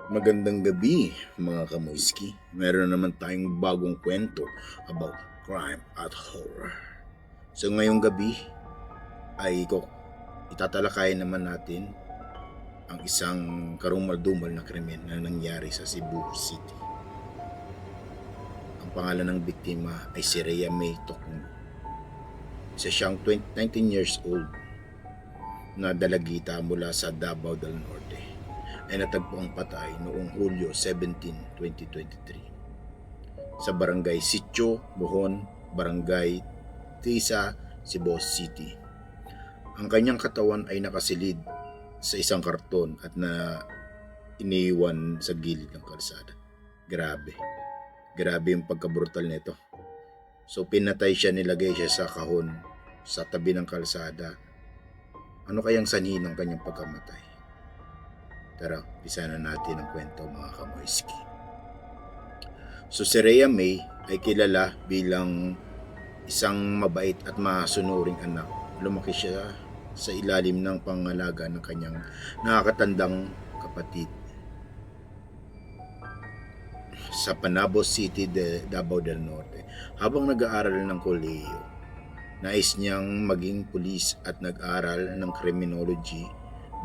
Magandang gabi mga kamoyski. Meron naman tayong bagong kwento about crime at horror. So ngayong gabi ay itatalakayin naman natin ang isang karumal-dumal na krimen na nangyari sa Cebu City. Ang pangalan ng biktima ay si Rhea May Tocno. Isa siyang 19 years old na dalagita mula sa Davao del Norte ay natagpo ang patay noong Hulyo 17, 2023 sa Barangay Sitio, Buhon, Barangay Tisa, Cebu City. Ang kanyang katawan ay nakasilid sa isang karton at iniwan sa gilid ng kalsada. Grabe yung pagkabrutal nito. So pinatay siya, nilagay siya sa kahon sa tabi ng kalsada. Ano kayang sanhi ng kanyang pagkamatay? Tara, umpisa na natin ang kwento mga kamoyski. So si Rhea May ay kilala bilang isang mabait at masunuring anak. Lumaki siya sa ilalim ng pangalaga ng kanyang nakakatandang kapatid sa Panabo City, Davao del Norte. Habang nag-aaral ng kolehiyo, nais niyang maging pulis at nag-aral ng criminology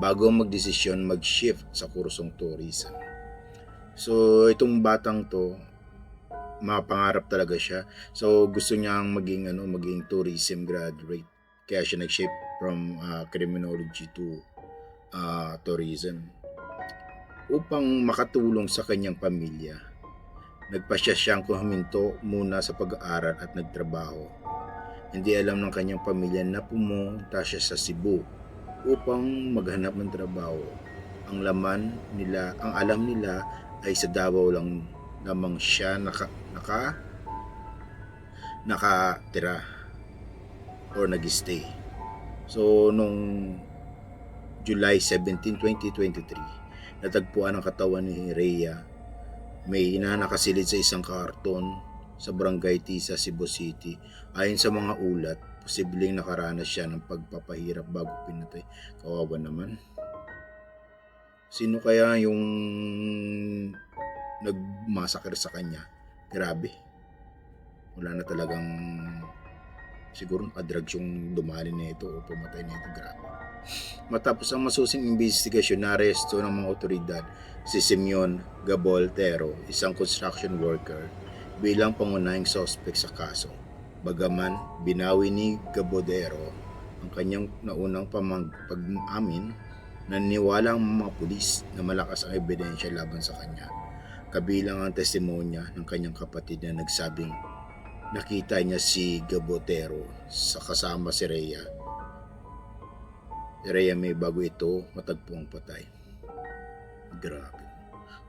bago magdesisyon mag-shift sa kursong tourism. So itong batang to, mapangarap talaga siya. So gusto niyang maging tourism graduate. Kaya siya nag-shift from criminology to tourism upang makatulong sa kanyang pamilya. Nagpasya siyang huminto muna sa pag-aaral at nagtrabaho. Hindi alam ng kanyang pamilya na pumunta siya sa Cebu upang maghanap ng trabaho. Ang alam nila ay sa Davao lang lamang siya nakatira or nag-stay. So noong July 17, 2023, natagpuan ang katawan ni Rhea May na nakasilid sa isang karton sa Barangay Tisa, Cebu City. Ayon sa mga ulat, posibleng nakaranas siya ng pagpapahirap bago pinatay. Kawawa naman. Sino kaya yung nagmasakir sa kanya? Grabe. Wala na talagang siguro nakadrugs yung dumali na ito o pumatay na ito. Grabe. Matapos ang masusing investigasyon, naresto ng mga otoridad si Simeon Gaboltero, isang construction worker, bilang pangunahing suspect sa kaso. Bagaman binawi ni Gaboltero ang kanyang naunang pag-amin, naniniwala ang mga pulis na malakas ang ebidensya laban sa kanya. Kabilang ang testimonya ng kanyang kapatid na nagsabing nakita niya si Gaboltero sa kasama si Rhea May bago ito matagpo ang patay. Grabe.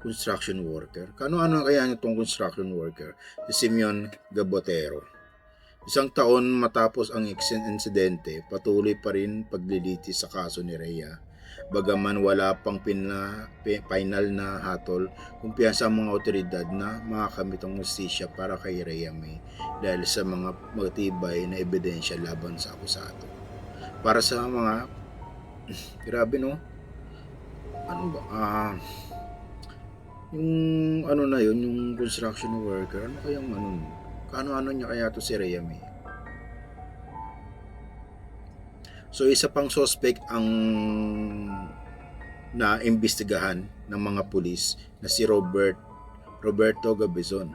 Construction worker. Kano-ano kaya itong construction worker? Si Simeon Gaboltero. Isang taon matapos ang insidente, patuloy pa rin paglilitis sa kaso ni Rhea. Bagaman wala pang final na hatol, kumpiyansa ang mga otoridad na makakamit ang hustisya para kay Rhea May dahil sa mga matibay na ebidensya laban sa akusado. Para sa mga grabe no? Ano ba? Yung yung construction worker, ano kayang ano niya kaya to si Rhea May? So isa pang suspect ang naimbestigahan ng mga pulis na si Roberto Gabizon.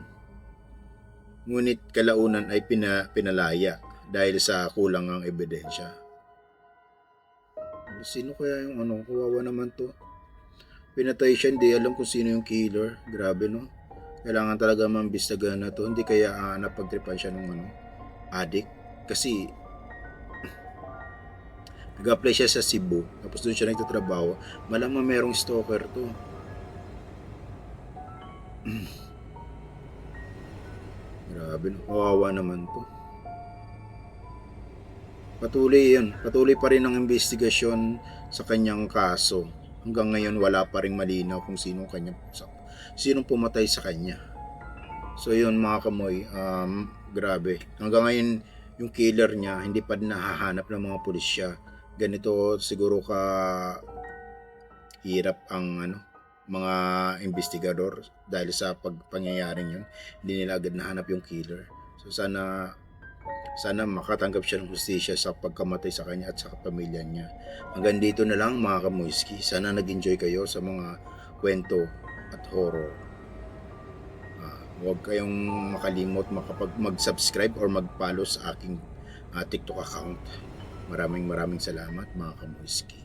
Ngunit kalaunan ay pinalaya dahil sa kulang ang ebidensya. Sino kaya yung kawawa naman to? Pinatay siya, hindi alam kung sino yung killer. Grabe no? Kailangan talaga mambistagahan na to. Hindi kaya napagtripan siya ng addict. Kasi nag-apply siya sa Cebu, tapos doon siya nagtatrabaho. Malamang merong stalker to. Grabe no? Kawawa naman to. Patuloy pa rin ang investigasyon sa kanyang kaso. Hanggang ngayon wala pa ring malinaw kung sinong pumatay sa kanya. So yun mga kamoy, grabe. Hanggang ngayon yung killer niya hindi pa nahahanap ng mga pulisya. Ganito siguro ka hirap ang mga investigador dahil sa pagpangyayaring yun, hindi nila agad nahanap yung killer. So sana makatanggap siya ng hustisya sa pagkamatay sa kanya at sa pamilya niya. Hanggang dito na lang mga kamuiski. Sana nag-enjoy kayo sa mga kwento at horror. Huwag kayong makalimot mag-subscribe or mag-follow sa aking TikTok account. Maraming salamat mga kamuiski.